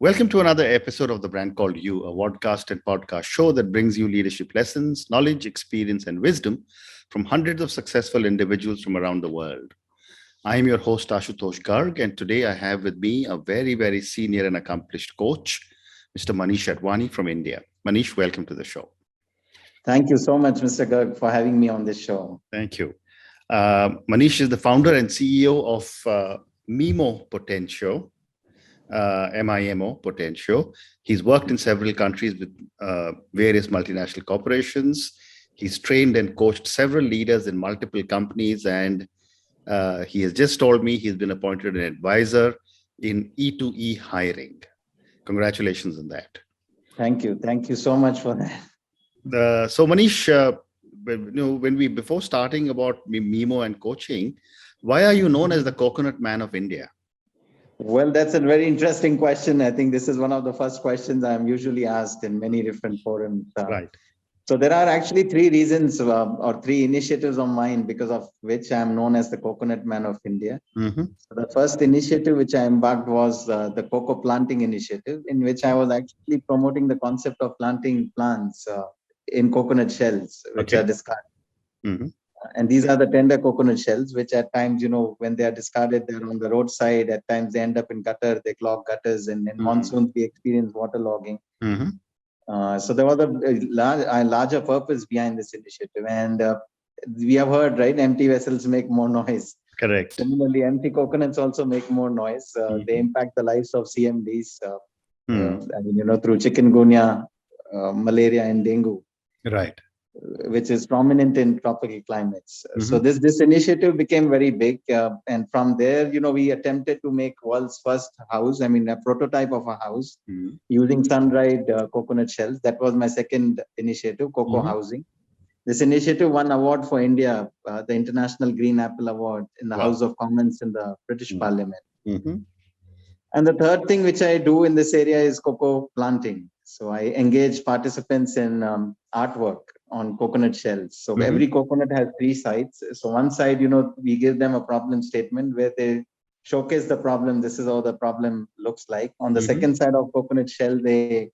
Welcome to another episode of The Brand Called You, a podcast and podcast show that brings you leadership lessons, knowledge, experience, and wisdom from hundreds of successful individuals from around the world. I am your host, Ashutosh Garg, and today I have with me a very, very senior and accomplished coach, Mr. Manish Advani from India. Manish, welcome to the show. Thank you so much, Mr. Garg, for having me on this show. Thank you. Manish is the founder and CEO of MIMO Potentio. MIMO Potentio. He's worked in several countries with various multinational corporations. He's trained and coached several leaders in multiple companies, and he has just told me he's been appointed an advisor in E2E hiring. Congratulations on that. Thank you. Thank you so much for that. So Manish, before starting about MIMO and coaching, why are you known as the coconut man of India? Well, that's a very interesting question. I think this is one of the first questions I'm usually asked in many different forums. Right. So there are actually three reasons or three initiatives of mine because of which I'm known as the coconut man of India. Mm-hmm. So the first initiative which I embarked was the cocoa planting initiative, in which I was actually promoting the concept of planting plants in coconut shells, which are discarded. Mm-hmm. And these are the tender coconut shells, which at times, when they are discarded, they're on the roadside. At times they end up in gutter, they clog gutters, and in monsoons we experience waterlogging. Mm-hmm. So there was a larger purpose behind this initiative. And we have heard, right, empty vessels make more noise. Correct. Similarly, empty coconuts also make more noise. They impact the lives of CMDs, through chikungunya, malaria, and dengue. Right. Which is prominent in tropical climates. Mm-hmm. So this initiative became very big. And from there, we attempted to make world's first house, a prototype of a house using sun-dried coconut shells. That was my second initiative, cocoa housing. This initiative won award for India, the International Green Apple Award in the House of Commons in the British Parliament. Mm-hmm. And the third thing which I do in this area is cocoa planting. So I engage participants in artwork on coconut shells. So every coconut has three sides. So one side, we give them a problem statement where they showcase the problem. This is how the problem looks like. On the second side of coconut shell, they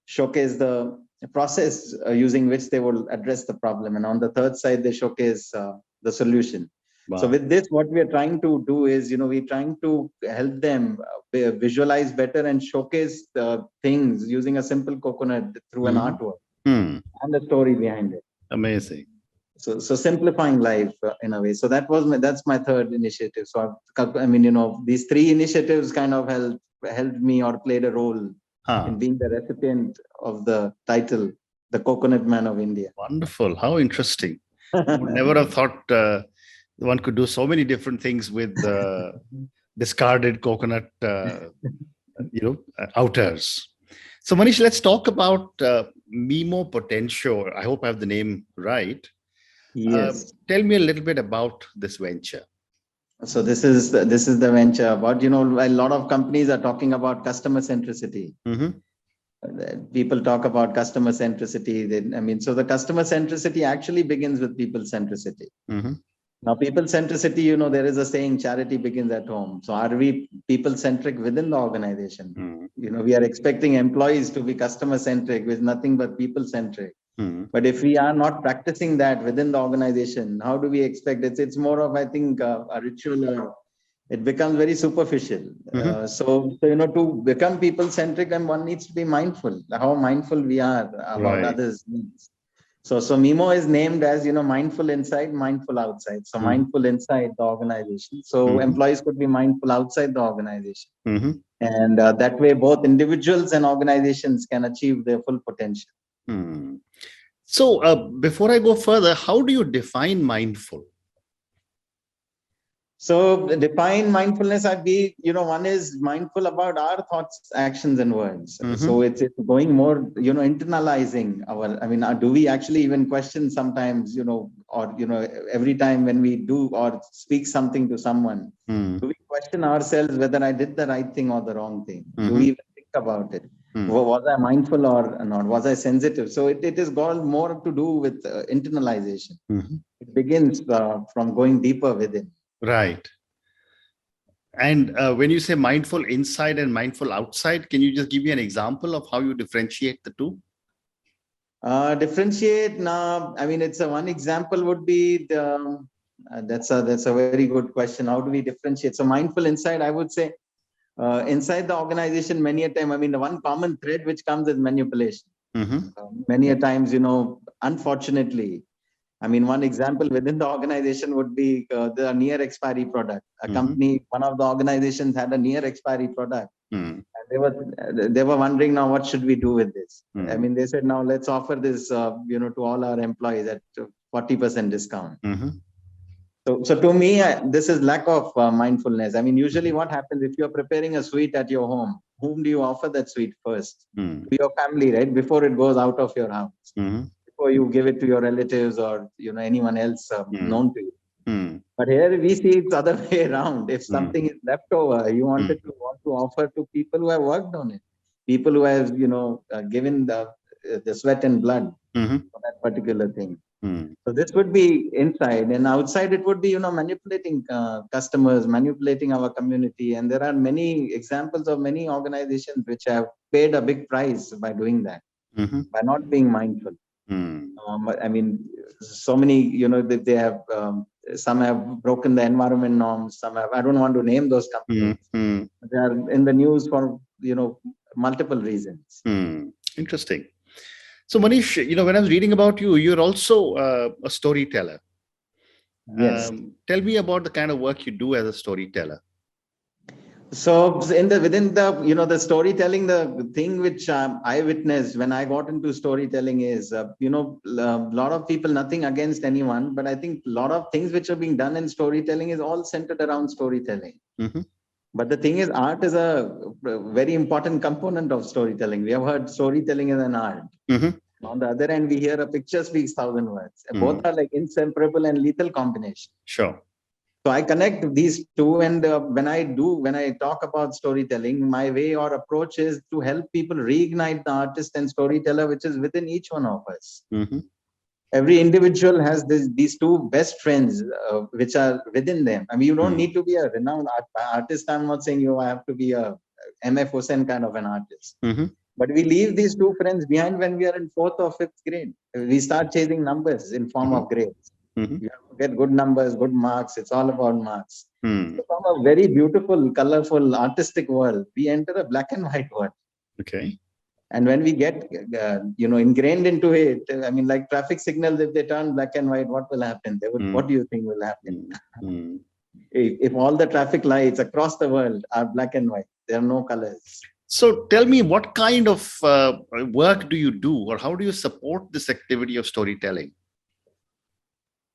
showcase the process using which they will address the problem. And on the third side, they showcase the solution. Wow. So with this, what we are trying to do is, we're trying to help them visualize better and showcase the things using a simple coconut through an artwork. And the story behind it. Amazing. So simplifying life in a way. So that's my third initiative. So these three initiatives kind of helped me or played a role in being the recipient of the title, the Coconut Man of India. Wonderful. How interesting. I would never have thought one could do so many different things with discarded coconut, outers. So Manish, let's talk about MIMO Potentio. I hope I have the name right. Yes. Tell me a little bit about this venture. So this is the venture about, a lot of companies are talking about customer centricity. People talk about customer centricity. So the customer centricity actually begins with people centricity. Now, people centricity, there is a saying, charity begins at home. So are we people centric within the organization? We are expecting employees to be customer centric with nothing but people centric. But if we are not practicing that within the organization, how do we expect it? It's more of, I think, a ritual, or it becomes very superficial. So to become people centric, and one needs to be mindful, how mindful we are about others' needs. So MIMO is named as, mindful inside, mindful outside. So mindful inside the organization. So employees could be mindful outside the organization. And that way, both individuals and organizations can achieve their full potential. So before I go further, how do you define mindful? So define mindfulness, one is mindful about our thoughts, actions, and words. So it's going more, internalizing our, do we actually even question sometimes, every time when we do or speak something to someone, do we question ourselves whether I did the right thing or the wrong thing? Do we even think about it? Was I mindful or not? Was I sensitive? So it is got more to do with internalization. It begins from going deeper within. Right. And when you say mindful inside and mindful outside, can you just give me an example of how you differentiate the two? Differentiate now. I mean, it's a one example would be the. That's a very good question. How do we differentiate? So mindful inside, I would say, inside the organization, many a time. I mean, the one common thread which comes is manipulation. Many a times, unfortunately, I mean, one example within the organization would be the near expiry product. A company, one of the organizations had a near expiry product. And they were wondering now, what should we do with this? I mean, they said, now let's offer this, to all our employees at 40% discount. So to me, this is lack of mindfulness. I mean, usually what happens if you're preparing a sweet at your home, whom do you offer that sweet first? To your family, right? Before it goes out of your house. Before you give it to your relatives or anyone else known to you. But here we see it's other way around. If something is left over, you want to offer to people who have worked on it, people who have given the sweat and blood for that particular thing. So this would be inside, and outside it would be manipulating customers, manipulating our community, and there are many examples of many organizations which have paid a big price by doing that, by not being mindful. I mean, so many, they have, some have broken the environment norms, some have, I don't want to name those companies. They are in the news for, multiple reasons. Interesting. So Manish, when I was reading about you, you're also a storyteller. Yes. Tell me about the kind of work you do as a storyteller. So within the the storytelling, the thing which I witnessed when I got into storytelling is a lot of people, nothing against anyone, but I think a lot of things which are being done in storytelling is all centered around storytelling. But the thing is, art is a very important component of storytelling. We have heard storytelling is an art. On the other hand, we hear a picture speaks 1,000 words. Both are like inseparable and lethal combination. Sure. So I connect these two, and when I talk about storytelling, my way or approach is to help people reignite the artist and storyteller which is within each one of us. Every individual has these two best friends which are within them. I mean, you don't need to be a renowned artist. I'm not saying I have to be a MF Hussain kind of an artist. But we leave these two friends behind when we are in 4th or 5th grade. We start chasing numbers in form of grades. You have to get good numbers, good marks. It's all about marks. So from a very beautiful, colorful, artistic world, we enter a black and white world. Okay. And when we get, ingrained into it, I mean, like traffic signals, if they turn black and white, what will happen? What do you think will happen? If all the traffic lights across the world are black and white, there are no colors. So tell me, what kind of work do you do, or how do you support this activity of storytelling?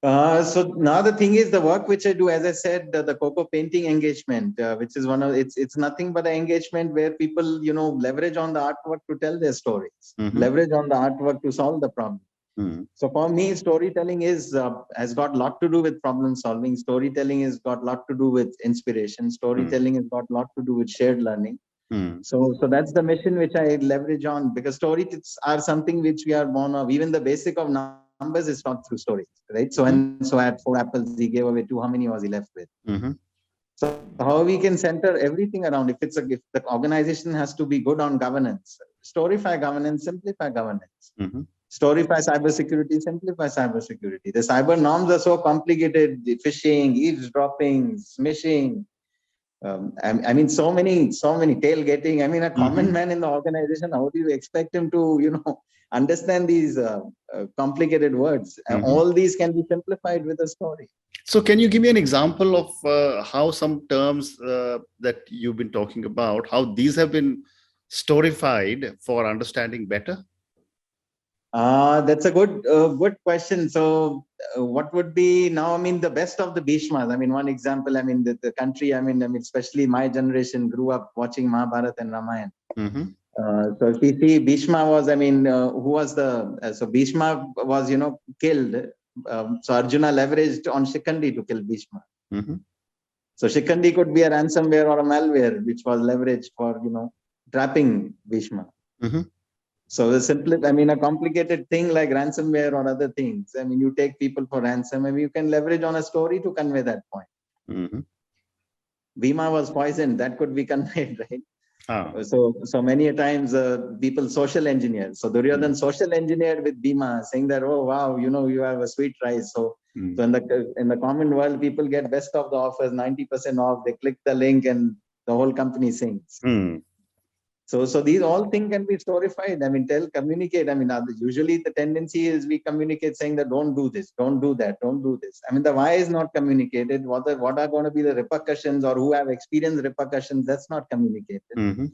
So now the thing is, the work which I do, as I said, the Coco painting engagement, which is it's nothing but an engagement where people, leverage on the artwork to tell their stories, leverage on the artwork to solve the problem. So for me, storytelling has got a lot to do with problem solving. Storytelling has got a lot to do with inspiration. Storytelling has got a lot to do with shared learning. So that's the mission which I leverage on, because stories are something which we are born of. Even the basic of numbers is taught through stories, right? So and so had 4 apples, he gave away 2. How many was he left with? So how we can center everything around? If the organization has to be good on governance, storify governance, simplify governance. Storify cybersecurity, simplify cybersecurity. The cyber norms are so complicated: the phishing, eavesdropping, smishing. I mean, so many tailgating. I mean, a common man in the organization, how do you expect him to, understand these complicated words? All these can be simplified with a story. So can you give me an example of how some terms that you've been talking about, how these have been storified for understanding better? That's a good question. So what would be now, I mean, the best of the Bhishmas? I mean, one example, I mean, the country, I mean, especially my generation grew up watching Mahabharata and Ramayana. So if we see, Bhishma was, I mean, who was so Bhishma was, killed. So Arjuna leveraged on Shikandi to kill Bhishma. So Shikandi could be a ransomware or a malware, which was leveraged for, trapping Bhishma. So a complicated thing like ransomware or other things, I mean, you take people for ransom, and you can leverage on a story to convey that point. Bhima was poisoned, that could be conveyed, right? Ah. So many a times people social engineer. So Duryodhan social engineered with Bhima, saying that, oh wow, you have a sweet rice. So in the common world, people get best of the offers, 90% off. They click the link and the whole company sings. So these all things can be storified. I mean, communicate. I mean, usually the tendency is we communicate saying that don't do this, don't do that, don't do this. I mean, the why is not communicated. What are going to be the repercussions, or who have experienced repercussions, that's not communicated.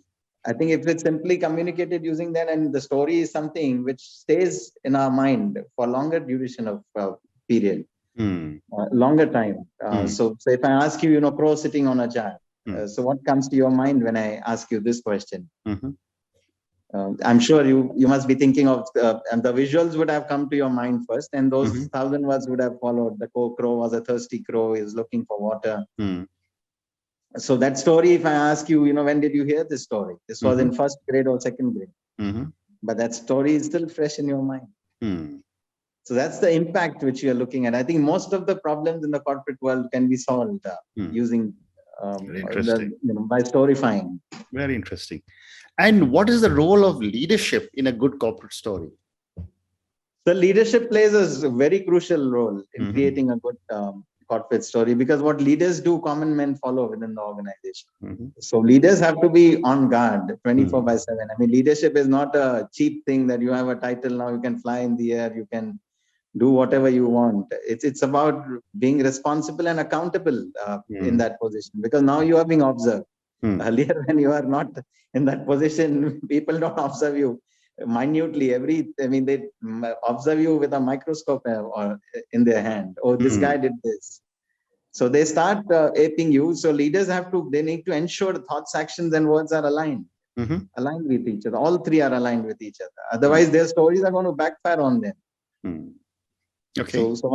I think if it's simply communicated using that, and the story is something which stays in our mind for longer duration of period, longer time. So if I ask you, crow sitting on a jar, so what comes to your mind when I ask you this question? I'm sure you must be thinking of, and the visuals would have come to your mind first, and those 1,000 words would have followed. The crow was a thirsty crow, is looking for water. So that story, if I ask you, when did you hear this story? This was in first grade or second grade. But that story is still fresh in your mind. So that's the impact which you are looking at. I think most of the problems in the corporate world can be solved using by storifying. Very interesting. And what is the role of leadership in a good corporate story? The leadership plays a very crucial role in creating a good corporate story, because what leaders do, common men follow within the organization. So leaders have to be on guard 24/7. I mean, leadership is not a cheap thing that you have a title, now you can fly in the air, you can do whatever you want. It's about being responsible and accountable in that position, because now you are being observed. Earlier, when you are not in that position, people don't observe you minutely. They observe you with a microscope or in their hand. Oh, this guy did this. So they start aping you. So leaders they need to ensure thoughts, actions, and words are aligned with each other. All three are aligned with each other. Otherwise, their stories are going to backfire on them. Okay. So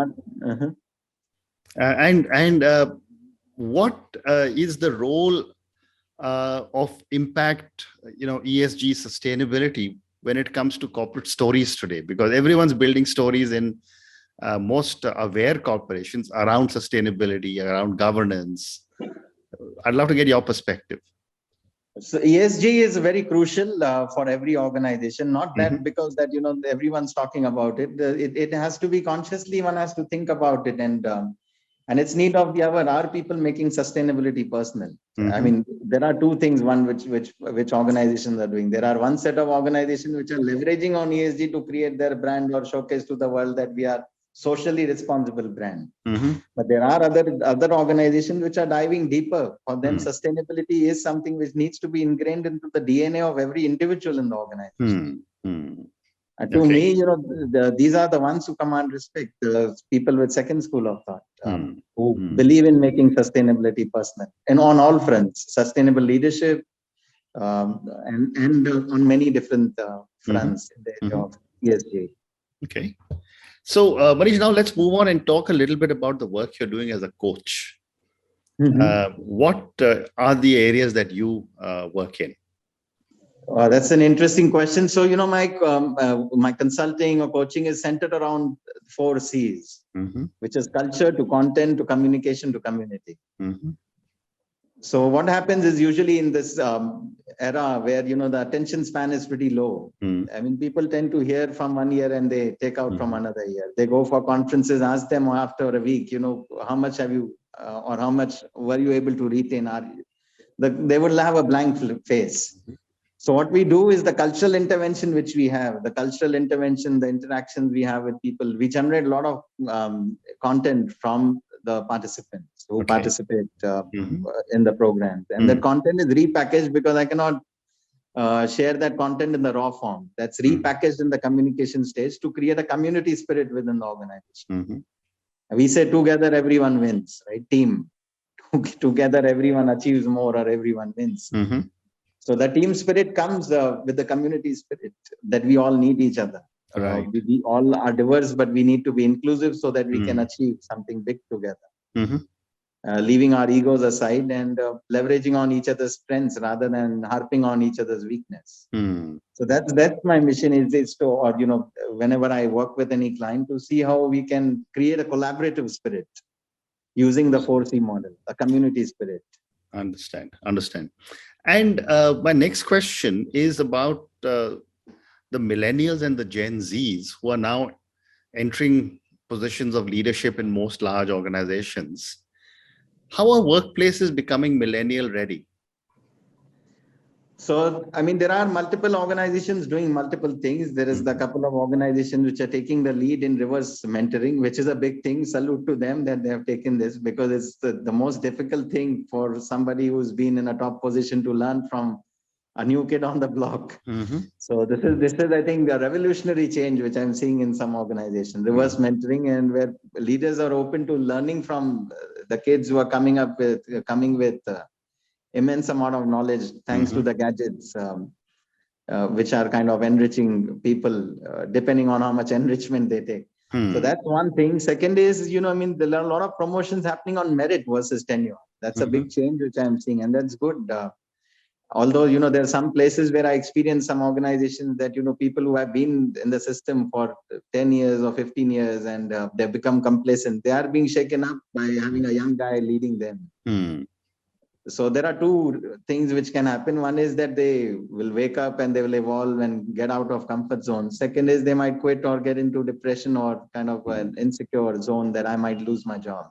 what is the role of impact, ESG sustainability when it comes to corporate stories today? Because everyone's building stories in most aware corporations around sustainability, around governance. I'd love to get your perspective. So ESG is very crucial for every organization. Not that because that everyone's talking about it. It has to be consciously, one has to think about it, and it's need of the hour. Are people making sustainability personal? I mean, there are two things. One which organizations are doing. There are one set of organizations which are leveraging on ESG to create their brand or showcase to the world that we are socially responsible brand. But there are other organizations which are diving deeper. For them, sustainability is something which needs to be ingrained into the DNA of every individual in the organization. To me, these are the ones who command respect. People with second school of thought, who believe in making sustainability personal, and on all fronts, sustainable leadership, and on many different fronts in the area of ESG. Okay. So, Manish, now let's move on and talk a little bit about the work you're doing as a coach. What are the areas that you work in? That's an interesting question. So, my consulting or coaching is centered around 4 C's, which is culture to content to communication to community. So what happens is usually in this era where, the attention span is pretty low. I mean, people tend to hear from one ear and they take out from another ear. They go for conferences, ask them after a week, how much have you, or how much were you able to retain? They will have a blank face. So what we do is the cultural intervention which we have, the interactions we have with people, we generate a lot of content from the participants who participate in the programs. And that content is repackaged, because I cannot share that content in the raw form. That's repackaged in the communication stage to create a community spirit within the organization. We say together everyone wins, right? Team. Together everyone achieves more, or everyone wins. So the team spirit comes with the community spirit, that we all need each other. Right. We all are diverse, but we need to be inclusive so that we can achieve something big together. Leaving our egos aside and leveraging on each other's strengths rather than harping on each other's weakness. So that's my mission is to, or whenever I work with any client, to see how we can create a collaborative spirit using the 4C model, a community spirit. Understand. And my next question is about the millennials and the Gen Zs who are now entering positions of leadership in most large organizations. How are workplaces becoming millennial ready? So, I mean, there are multiple organizations doing multiple things. There is the couple of organizations which are taking the lead in reverse mentoring, which is a big thing. Salute to them that they have taken this, because it's the most difficult thing for somebody who's been in a top position to learn from a new kid on the block. So this is I think a revolutionary change which I'm seeing in some organizations, reverse mentoring, and where leaders are open to learning from the kids who are coming with immense amount of knowledge thanks to the gadgets, which are kind of enriching people depending on how much enrichment they take. So that's one thing. Second is, I mean, there are a lot of promotions happening on merit versus tenure. That's a big change which I'm seeing, and that's good. Although, there are some places where I experience some organizations that, people who have been in the system for 10 years or 15 years and they've become complacent, they are being shaken up by having a young guy leading them. So there are two things which can happen. One is that they will wake up and they will evolve and get out of comfort zone. Second is they might quit or get into depression or kind of an insecure zone that I might lose my job.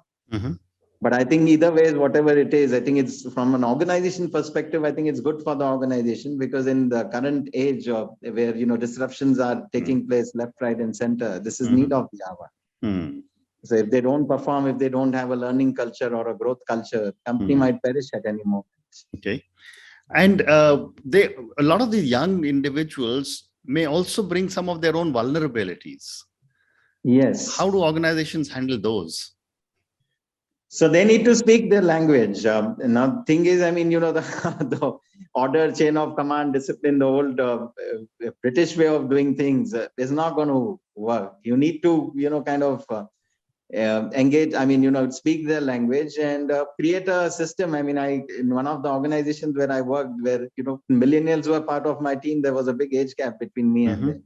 But I think either way, whatever it is, I think it's from an organization perspective, I think it's good for the organization, because in the current age of where, disruptions are taking place left, right, and center, this is need of the hour. So if they don't perform, if they don't have a learning culture or a growth culture, company might perish at any moment. Okay. And a lot of these young individuals may also bring some of their own vulnerabilities. Yes. How do organizations handle those? So they need to speak their language. Now, thing is, I mean, the order, chain of command, discipline, the old British way of doing things is not going to work. You need to, kind of engage, I mean, speak their language and create a system. I mean, in one of the organizations where I worked, where, millennials were part of my team, there was a big age gap between me and them.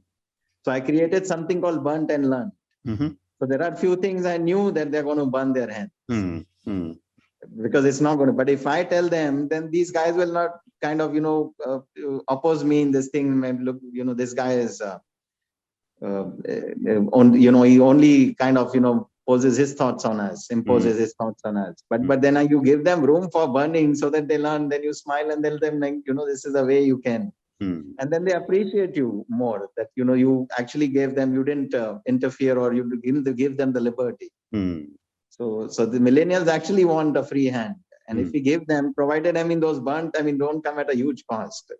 So I created something called burnt and learned. So there are few things I knew that they're going to burn their hands. Because it's not going to, but if I tell them, then these guys will not kind of, oppose me in this thing. Maybe look, this guy is, he only kind of, poses his thoughts on us, imposes his thoughts on us. But then you give them room for burning so that they learn, then you smile and tell them, like, this is the way you can. And then they appreciate you more, that, you actually gave them, you didn't interfere, or you didn't give them the liberty. So the millennials actually want a free hand. And if we give them, provided, I mean, those burnt, I mean, don't come at a huge cost.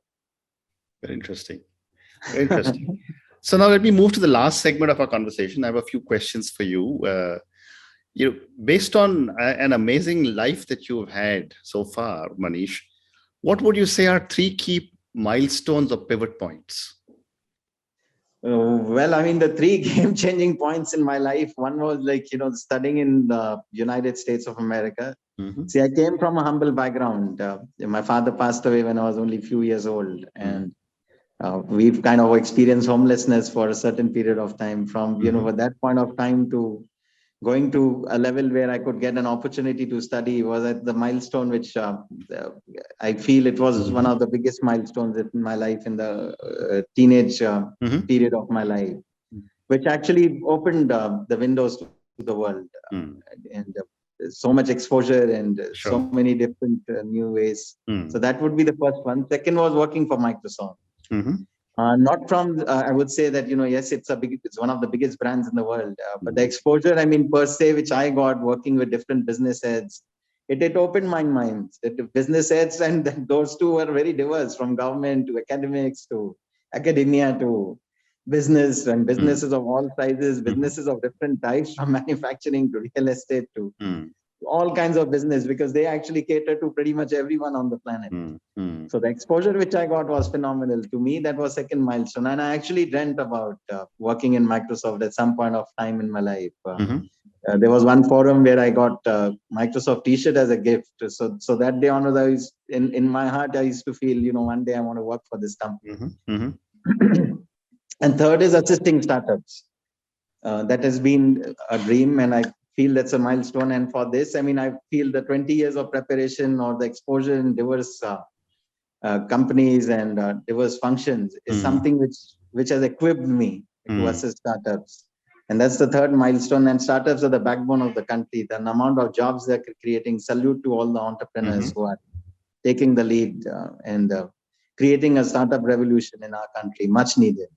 Very interesting. Very interesting. So now let me move to the last segment of our conversation. I have a few questions for you. Based on an amazing life that you've had so far, Manish, what would you say are 3 key milestones or pivot points? Well, I mean, the 3 game-changing points in my life. One was like, studying in the United States of America. See, I came from a humble background. My father passed away when I was only a few years old. And we've kind of experienced homelessness for a certain period of time. From, at that point of time to going to a level where I could get an opportunity to study was at the milestone, which I feel it was one of the biggest milestones in my life in the teenage period of my life, which actually opened the windows to the world and so much exposure and so many different new ways. So that would be the first one. Second was working for Microsoft. Not from, I would say that, yes, it's one of the biggest brands in the world, but the exposure, I mean, per se, which I got working with different business heads, it opened my mind. The business heads, and those two were very diverse, from government to academics to academia to business, and businesses of all sizes, businesses of different types, from manufacturing to real estate to all kinds of business, because they actually cater to pretty much everyone on the planet. So the exposure which I got was phenomenal. To me, that was second milestone. And I actually dreamt about working in Microsoft at some point of time in my life. There was one forum where I got Microsoft t-shirt as a gift. So that day onwards, I was in my heart, I used to feel, one day I want to work for this company. And third is assisting startups. That has been a dream, and I feel that's a milestone. And for this, I mean, I feel the 20 years of preparation or the exposure in diverse companies and diverse functions is something which has equipped me to assist startups. And that's the third milestone. And startups are the backbone of the country. The amount of jobs they're creating, salute to all the entrepreneurs who are taking the lead and creating a startup revolution in our country. Much needed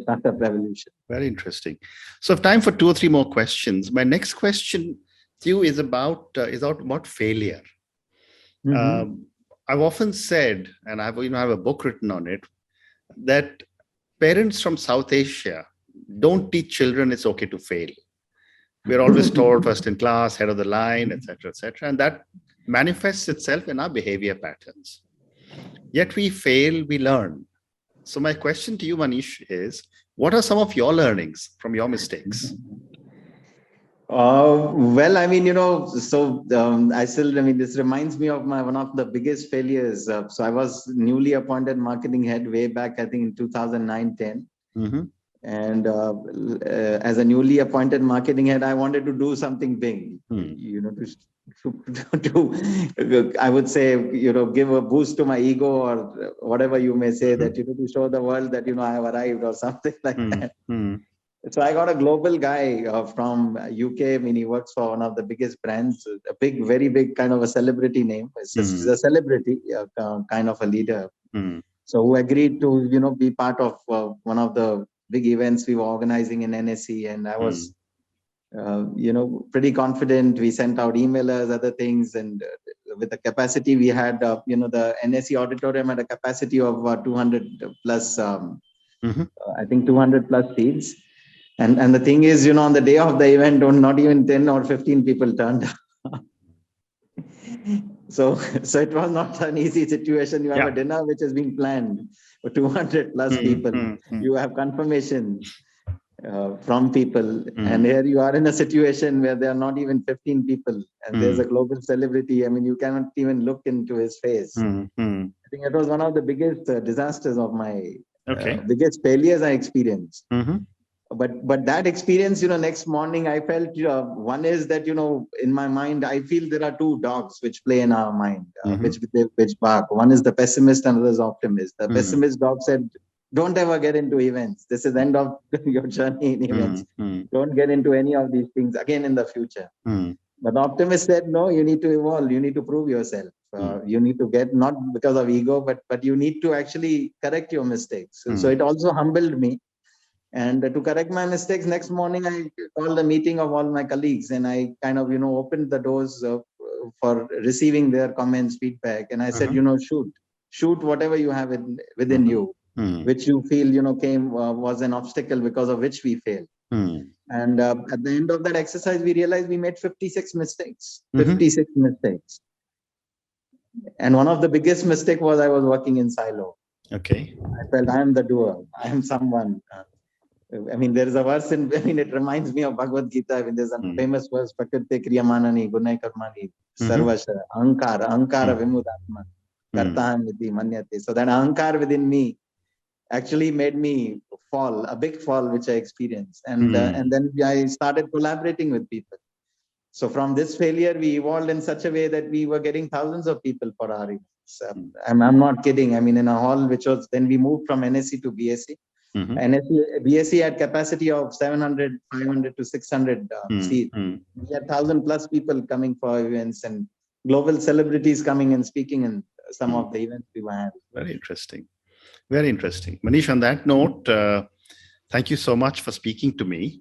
startup revolution. Very interesting. So, time for 2 or 3 more questions. My next question to you is about failure. I've often said, and I have a book written on it, that parents from South Asia don't teach children it's okay to fail. We're always told first in class, head of the line, etc., etc., and that manifests itself in our behavior patterns. Yet we fail, we learn. So my question to you, Manish, is what are some of your learnings from your mistakes? Well, I mean, this reminds me of one of the biggest failures. So I was newly appointed marketing head way back, I think in 2009-10. And as a newly appointed marketing head, I wanted to do something big, I would say, give a boost to my ego or whatever you may say, that, to show the world that, I have arrived or something like that. So I got a global guy from UK. I mean, he works for one of the biggest brands, a very big kind of a celebrity name. He's a celebrity, kind of a leader. So who agreed to, be part of one of the big events we were organizing in NSE. And I was, pretty confident. We sent out emailers, other things. And with the capacity we had, the NSE auditorium had a capacity of 200 plus, I think 200 plus seats. And the thing is, on the day of the event, not even 10 or 15 people turned up. So it was not an easy situation. You have a dinner which has been planned for 200 plus people. You have confirmation from people. And here you are in a situation where there are not even 15 people. And there's a global celebrity. I mean, you cannot even look into his face. I think it was one of the biggest disasters of my biggest failures I experienced. But that experience, next morning I felt, one is that, in my mind, I feel there are 2 dogs which play in our mind, which bark. One is the pessimist and another is optimist. The pessimist dog said, don't ever get into events. This is the end of your journey in events. Don't get into any of these things again in the future. But the optimist said, no, you need to evolve. You need to prove yourself. You need to get, not because of ego, but you need to actually correct your mistakes. So it also humbled me. And to correct my mistakes, next morning I called a meeting of all my colleagues and I kind of, opened the doors for receiving their comments, feedback. And I said, shoot whatever you have within you, which you feel, was an obstacle because of which we failed. And at the end of that exercise, we realized we made 56 mistakes, 56 mistakes. And one of the biggest mistake was I was working in silo. Okay. I felt I am the doer. I am someone. I mean, there is a verse it reminds me of Bhagavad Gita. I mean, there's a famous verse, Prakriti Kriyamanani, Gunai Karmani, Sarvasha, Ahankara Vimudatma, Kartaham Vidhi Manyate. So that Ahankar within me actually made me fall, a big fall, which I experienced. And then I started collaborating with people. So from this failure, we evolved in such a way that we were getting thousands of people for our events. I'm not kidding. I mean, in a hall, which was, then we moved from NSE to BSE. BSE had capacity of 700, 500 to 600 seats. We had 1,000 plus people coming for events and global celebrities coming and speaking in some of the events we were having. Very interesting. Very interesting. Manish, on that note, thank you so much for speaking to me.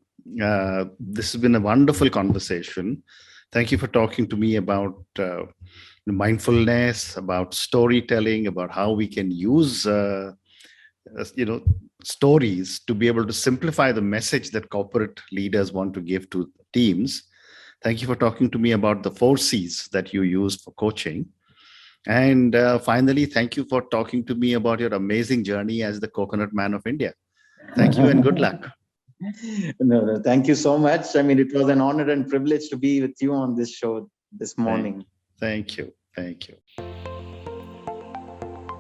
This has been a wonderful conversation. Thank you for talking to me about mindfulness, about storytelling, about how we can use stories to be able to simplify the message that corporate leaders want to give to teams. Thank you for talking to me about the 4 C's that you use for coaching. And finally, thank you for talking to me about your amazing journey as the Coconut Man of India. Thank you and good luck. No, thank you so much. I mean, it was an honor and privilege to be with you on this show this morning. Thank you. Thank you.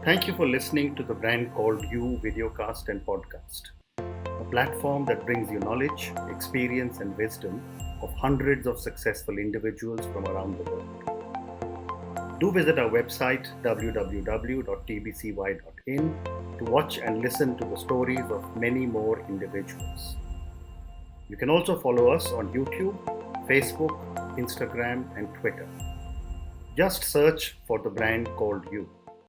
Thank you for listening to the Brand Called You videocast and podcast, a platform that brings you knowledge, experience, and wisdom of hundreds of successful individuals from around the world. Do visit our website www.tbcy.in to watch and listen to the stories of many more individuals. You can also follow us on YouTube, Facebook, Instagram, and Twitter. Just search for the brand called You.